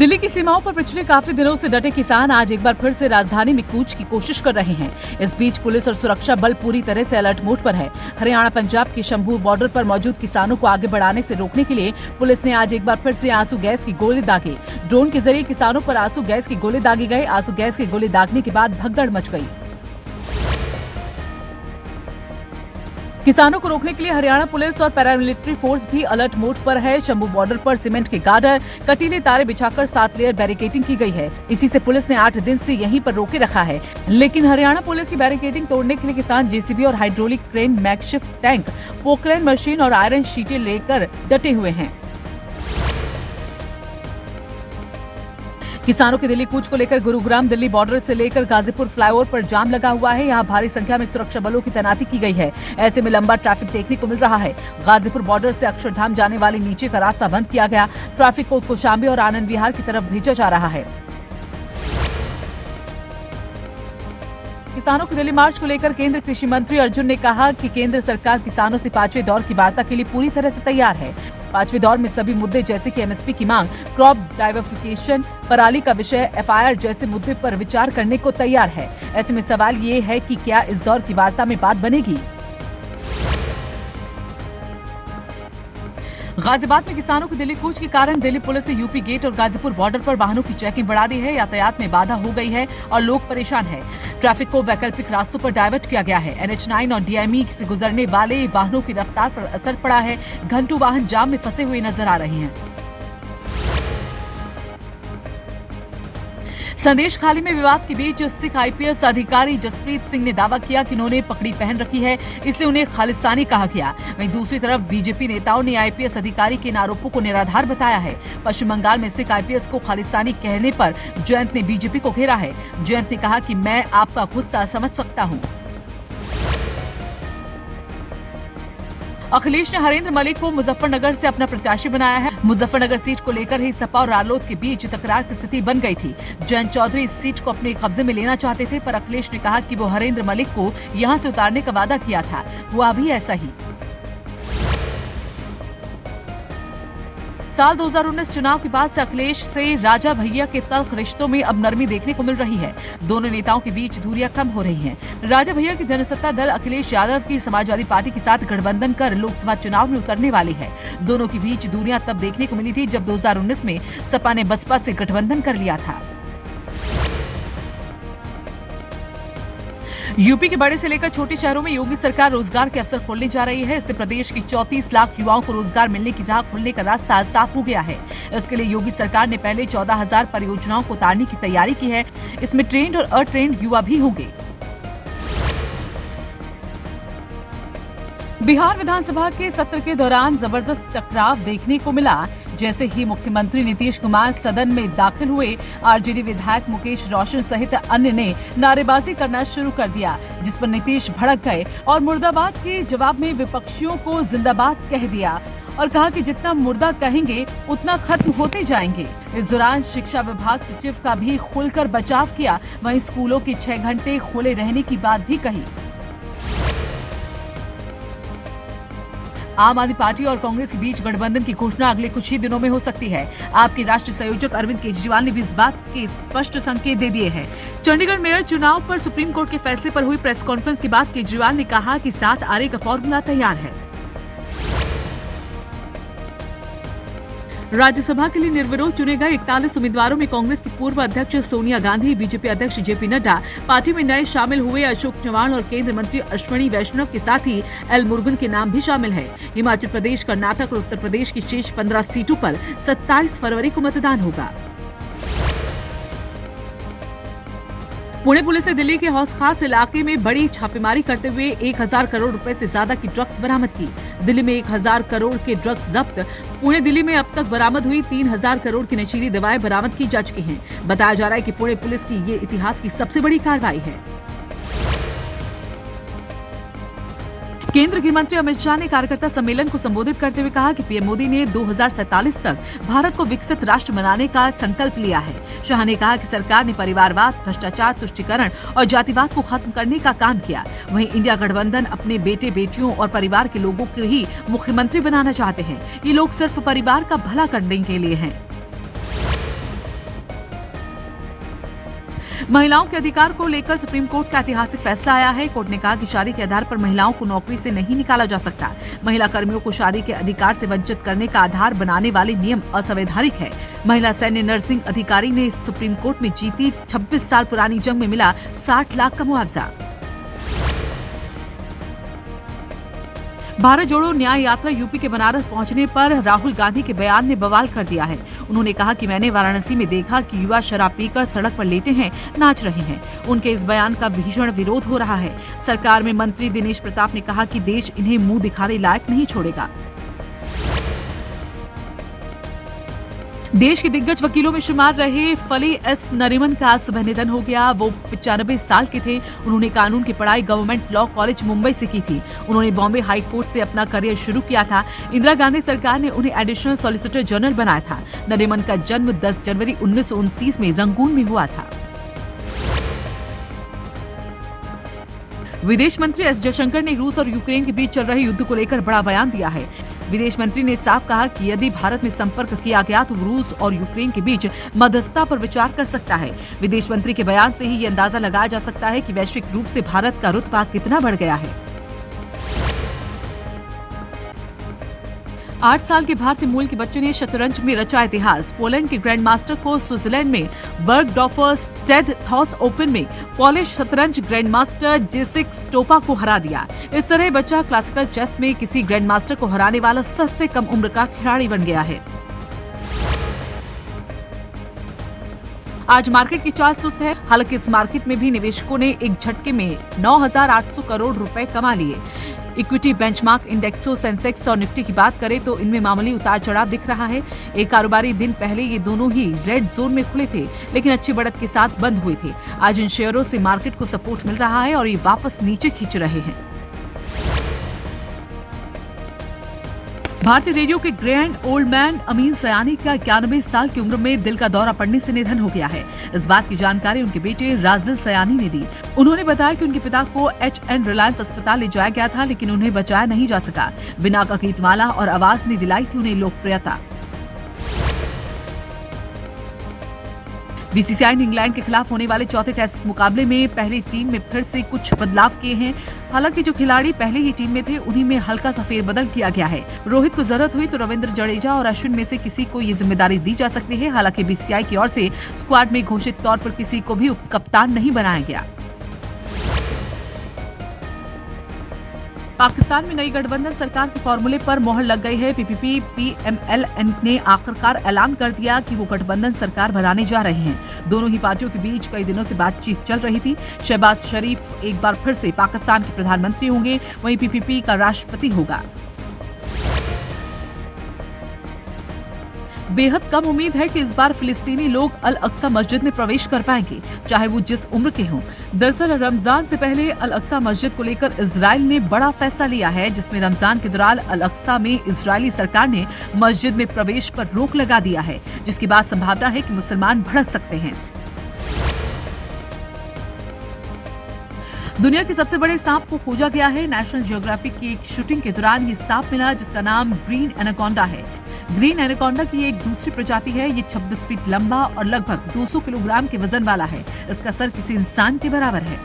दिल्ली की सीमाओं पर पिछले काफी दिनों से डटे किसान आज एक बार फिर से राजधानी में कूच की कोशिश कर रहे हैं। इस बीच पुलिस और सुरक्षा बल पूरी तरह से अलर्ट मोड पर है। हरियाणा पंजाब के शंभू बॉर्डर पर मौजूद किसानों को आगे बढ़ाने से रोकने के लिए पुलिस ने आज एक बार फिर से आंसू गैस की गोले दागे। ड्रोन के जरिए किसानों पर आंसू गैस की गोले दागे गए। आंसू गैस की गोले दागने के बाद भगदड़ मच गई। किसानों को रोकने के लिए हरियाणा पुलिस और पैरामिलिट्री फोर्स भी अलर्ट मोड पर है। शंभू बॉर्डर पर सीमेंट के गार्डर, कटीले तारे बिछाकर 7 लेयर बैरिकेडिंग की गई है। इसी से पुलिस ने 8 दिन से यहीं पर रोके रखा है। लेकिन हरियाणा पुलिस की बैरिकेडिंग तोड़ने के लिए किसान जेसीबी और hydraulic crane, makeshift tank, Poclain machine और आयरन शीटें लेकर डटे हुए हैं। किसानों के दिल्ली कूच को लेकर गुरुग्राम दिल्ली बॉर्डर से लेकर गाजीपुर फ्लाईओवर पर जाम लगा हुआ है। यहाँ भारी संख्या में सुरक्षा बलों की तैनाती की गई है। ऐसे में लंबा ट्रैफिक देखने को मिल रहा है। गाजीपुर बॉर्डर से अक्षरधाम जाने वाले नीचे का रास्ता बंद किया गया। ट्रैफिक को कौशाम्बी और आनंद विहार की तरफ भेजा जा रहा है। किसानों के दिल्ली मार्च को लेकर केंद्रीय कृषि मंत्री अर्जुन ने कहा कि केंद्र सरकार किसानों से 5वें दौर की वार्ता के लिए पूरी तरह से तैयार है। 5वें दौर में सभी मुद्दे जैसे कि एमएसपी की मांग, क्रॉप डाइवर्सिफिकेशन, पराली का विषय, एफआईआर जैसे मुद्दे पर विचार करने को तैयार है। ऐसे में सवाल ये है कि क्या इस दौर की वार्ता में बात बनेगी। गाजियाबाद में किसानों के दिल्ली कूच के कारण दिल्ली पुलिस ने यूपी गेट और गाजीपुर बॉर्डर पर वाहनों की चेकिंग बढ़ा दी है। यातायात में बाधा हो गई है और लोग परेशान हैं। ट्रैफिक को वैकल्पिक रास्तों पर डाइवर्ट किया गया है। NH9 और DME से गुजरने वाले वाहनों की रफ्तार पर असर पड़ा है। घंटों वाहन जाम में फंसे हुए नजर आ रहे हैं। संदेश खाली में विवाद के बीच सिख IPS अधिकारी जसप्रीत सिंह ने दावा किया कि उन्होंने पगड़ी पहन रखी है, इसलिए उन्हें खालिस्तानी कहा गया। वहीं दूसरी तरफ बीजेपी नेताओं ने IPS अधिकारी के इन आरोपों को निराधार बताया है। पश्चिम बंगाल में सिख IPS को खालिस्तानी कहने पर जयंत ने बीजेपी को घेरा है। जयंत ने कहा कि मैं आपका गुस्सा समझ सकता हूं। अखिलेश ने हरेंद्र मलिक को मुजफ्फरनगर से अपना प्रत्याशी बनाया है। मुजफ्फरनगर सीट को लेकर ही सपा और रालोद के बीच तकरार की स्थिति बन गई थी। जयंत चौधरी इस सीट को अपने कब्जे में लेना चाहते थे, पर अखिलेश ने कहा कि वो हरेंद्र मलिक को यहां से उतारने का वादा किया था। हुआ भी ऐसा ही। साल 2019 चुनाव के बाद से अखिलेश से राजा भैया के तल्ख रिश्तों में अब नरमी देखने को मिल रही है। दोनों नेताओं के बीच दूरियां कम हो रही हैं। राजा भैया की जनसत्ता दल अखिलेश यादव की समाजवादी पार्टी के साथ गठबंधन कर लोकसभा चुनाव में उतरने वाली है। दोनों के बीच दूरियां तब देखने को मिली थी जब 2019 में सपा ने बसपा से गठबंधन कर लिया था। यूपी के बड़े से लेकर छोटे शहरों में योगी सरकार रोजगार के अवसर खोलने जा रही है। इससे प्रदेश की 34 लाख युवाओं को रोजगार मिलने की राह खुलने का रास्ता साफ हो गया है। इसके लिए योगी सरकार ने पहले 14,000 परियोजनाओं को उतारने की तैयारी की है। इसमें ट्रेंड और अट्रेंड युवा भी होंगे। बिहार विधानसभा के सत्र के दौरान जबरदस्त टकराव देखने को मिला। जैसे ही मुख्यमंत्री नीतीश कुमार सदन में दाखिल हुए, आरजेडी विधायक मुकेश रोशन सहित अन्य ने नारेबाजी करना शुरू कर दिया, जिस पर नीतीश भड़क गए और मुर्दाबाद के जवाब में विपक्षियों को जिंदाबाद कह दिया और कहा कि जितना मुर्दा कहेंगे उतना खत्म होते जाएंगे। इस दौरान शिक्षा विभाग सचिव का भी खुलकर बचाव किया। वहीं स्कूलों के 6 घंटे खुले रहने की बात भी कही। आम आदमी पार्टी और कांग्रेस के बीच गठबंधन की घोषणा अगले कुछ ही दिनों में हो सकती है। आपके राष्ट्रीय संयोजक अरविंद केजरीवाल ने भी इस बात के स्पष्ट संकेत दे दिए हैं। चंडीगढ़ मेयर चुनाव पर सुप्रीम कोर्ट के फैसले पर हुई प्रेस कॉन्फ्रेंस के बाद केजरीवाल ने कहा कि 7 आरे का फॉर्मूला तैयार है। राज्यसभा के लिए निर्विरोध चुने गए 41 उम्मीदवारों में कांग्रेस की पूर्व अध्यक्ष सोनिया गांधी, बीजेपी अध्यक्ष जेपी नड्डा, पार्टी में नए शामिल हुए अशोक चव्हाण और केंद्रीय मंत्री अश्विनी वैष्णव के साथ ही एल मुरुगन के नाम भी शामिल है। हिमाचल प्रदेश, कर्नाटक और उत्तर प्रदेश की शेष 15 सीटों पर 27 फरवरी को मतदान होगा। पुणे पुलिस ने दिल्ली के हौस खास इलाके में बड़ी छापेमारी करते हुए 1000 करोड़ रुपए से ज्यादा की ड्रग्स बरामद की। दिल्ली में 1000 करोड़ के ड्रग्स जब्त। पुणे दिल्ली में अब तक बरामद हुई 3000 करोड़ की नशीली दवाएं बरामद की जा चुकी हैं। बताया जा रहा है कि पुणे पुलिस की ये इतिहास की सबसे बड़ी कार्रवाई है। केंद्रीय गृह मंत्री अमित शाह ने कार्यकर्ता सम्मेलन को संबोधित करते हुए कहा कि पीएम मोदी ने 2047 तक भारत को विकसित राष्ट्र बनाने का संकल्प लिया है। शाह ने कहा कि सरकार ने परिवारवाद, भ्रष्टाचार, तुष्टीकरण और जातिवाद को खत्म करने का काम किया। वहीं इंडिया गठबंधन अपने बेटे बेटियों और परिवार के लोगों को ही मुख्यमंत्री बनाना चाहते हैं। ये लोग सिर्फ परिवार का भला करने के लिए हैं। महिलाओं के अधिकार को लेकर सुप्रीम कोर्ट का ऐतिहासिक फैसला आया है। कोर्ट ने कहा कि शादी के आधार पर महिलाओं को नौकरी से नहीं निकाला जा सकता। महिला कर्मियों को शादी के अधिकार से वंचित करने का आधार बनाने वाले नियम असंवैधानिक है। महिला सैन्य नर्सिंग अधिकारी ने सुप्रीम कोर्ट में जीती 26 साल पुरानी जंग में मिला 60 लाख का मुआवजा। भारत जोड़ो न्याय यात्रा यूपी के बनारस पहुंचने पर राहुल गांधी के बयान ने बवाल कर दिया है। उन्होंने कहा कि मैंने वाराणसी में देखा कि युवा शराब पीकर सड़क पर लेटे हैं, नाच रहे हैं। उनके इस बयान का भीषण विरोध हो रहा है। सरकार में मंत्री दिनेश प्रताप ने कहा कि देश इन्हें मुंह दिखाने लायक नहीं छोड़ेगा। देश के दिग्गज वकीलों में शुमार रहे फली एस नरीमन का आज सुबह निधन हो गया। वो 95 साल के थे। उन्होंने कानून की पढ़ाई गवर्नमेंट लॉ कॉलेज मुंबई से की थी। उन्होंने बॉम्बे हाई कोर्ट से अपना करियर शुरू किया था। इंदिरा गांधी सरकार ने उन्हें एडिशनल सॉलिसिटर जनरल बनाया था। नरीमन का जन्म 10 जनवरी 1929 में रंगून में हुआ था। विदेश मंत्री एस जयशंकर ने रूस और यूक्रेन के बीच चल रहे युद्ध को लेकर बड़ा बयान दिया है। विदेश मंत्री ने साफ कहा कि यदि भारत में संपर्क किया गया तो रूस और यूक्रेन के बीच मध्यस्थता पर विचार कर सकता है। विदेश मंत्री के बयान से ही ये अंदाजा लगाया जा सकता है कि वैश्विक रूप से भारत का रुतबा कितना बढ़ गया है। 8 साल के भारतीय मूल के बच्चे ने शतरंज में रचा इतिहास। पोलैंड के ग्रैंड मास्टर को स्विट्जरलैंड में बर्गडॉर्फर स्टेड थॉस ओपन में पॉलिश शतरंज ग्रैंड मास्टर जेसिक स्टोपा को हरा दिया। इस तरह बच्चा क्लासिकल चेस में किसी ग्रैंड मास्टर को हराने वाला सबसे कम उम्र का खिलाड़ी बन गया है। आज मार्केट की चाल सुस्त है। हालांकि इस मार्केट में भी निवेशकों ने एक झटके में 9,800 करोड़ रुपए कमा लिए। इक्विटी बेंचमार्क इंडेक्सों सेंसेक्स और निफ्टी की बात करें तो इनमें मामूली उतार चढ़ाव दिख रहा है। एक कारोबारी दिन पहले ये दोनों ही रेड जोन में खुले थे, लेकिन अच्छी बढ़त के साथ बंद हुए थे। आज इन शेयरों से मार्केट को सपोर्ट मिल रहा है और ये वापस नीचे खींच रहे हैं। भारतीय रेडियो के grand old man Amin Sayani का 91 साल की उम्र में दिल का दौरा पड़ने से निधन हो गया है। इस बात की जानकारी उनके बेटे राजिल सयानी ने दी। उन्होंने बताया कि उनके पिता को HN रिलायंस अस्पताल ले जाया गया था, लेकिन उन्हें बचाया नहीं जा सका। बिना का गीतमाला और आवाज ने दिलाई थी उन्हें लोकप्रियता। बीसीसीआई ने इंग्लैंड के खिलाफ होने वाले चौथे टेस्ट मुकाबले में पहली टीम में फिर से कुछ बदलाव किए हैं। हालांकि जो खिलाड़ी पहले ही टीम में थे उन्हीं में हल्का सा फेरबदल किया गया है। रोहित को जरूरत हुई तो रविंद्र जडेजा और अश्विन में से किसी को ये जिम्मेदारी दी जा सकती है। हालांकि बीसीसीआई की ओर से स्क्वाड में घोषित तौर पर किसी को भी उप कप्तान नहीं बनाया गया। पाकिस्तान में नई गठबंधन सरकार के फॉर्मूले पर मोहर लग गई है। पीपीपी PMLN ने आखिरकार ऐलान कर दिया कि वो गठबंधन सरकार बनाने जा रहे हैं। दोनों ही पार्टियों के बीच कई दिनों से बातचीत चल रही थी। शहबाज शरीफ एक बार फिर से पाकिस्तान के प्रधानमंत्री होंगे, वहीं पीपीपी का राष्ट्रपति होगा। बेहद कम उम्मीद है कि इस बार फिलिस्तीनी लोग अल अक्सा मस्जिद में प्रवेश कर पाएंगे, चाहे वो जिस उम्र के हों। दरअसल रमजान से पहले अल अक्सा मस्जिद को लेकर इजराइल ने बड़ा फैसला लिया है, जिसमें रमजान के दौरान अल अक्सा में इजरायली सरकार ने मस्जिद में प्रवेश पर रोक लगा दिया है, जिसके बाद संभावना है कि मुसलमान भड़क सकते हैं। दुनिया के सबसे बड़े सांप को खोजा गया है। नेशनल ज्योग्राफिक की एक शूटिंग के दौरान ये सांप मिला, जिसका नाम ग्रीन एनाकोंडा है। ग्रीन एनाकोंडा की एक दूसरी प्रजाति है। ये 26 फीट लंबा और लगभग 200 किलोग्राम के वजन वाला है। इसका सर किसी इंसान के बराबर है।